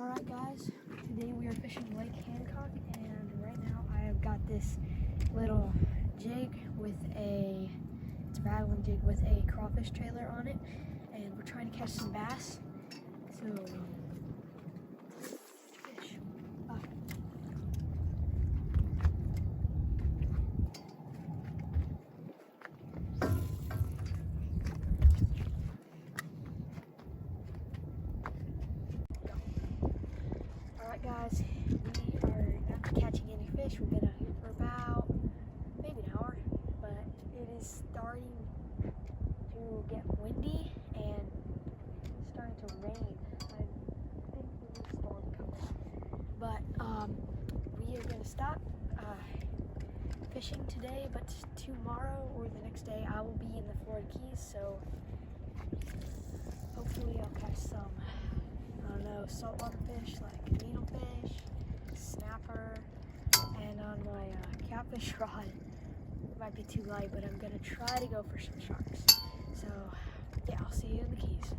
Alright guys, today we are fishing Lake Hancock, and right now I have got this little jig with it's a rattling jig with a crawfish trailer on it, and we're trying to catch some bass. So, fish. Alright guys, we are not catching any fish. We've been out here for about maybe an hour, but it is starting to get windy and it's starting to rain. I think there's a storm coming. But we are going to stop fishing today, but tomorrow or the next day I will be in the Florida Keys, so hopefully I'll catch some, I don't know, saltwater fish like needlefish, snapper, and on my catfish rod, it might be too light, but I'm going to try to go for some sharks. So yeah, I'll see you in the Keys.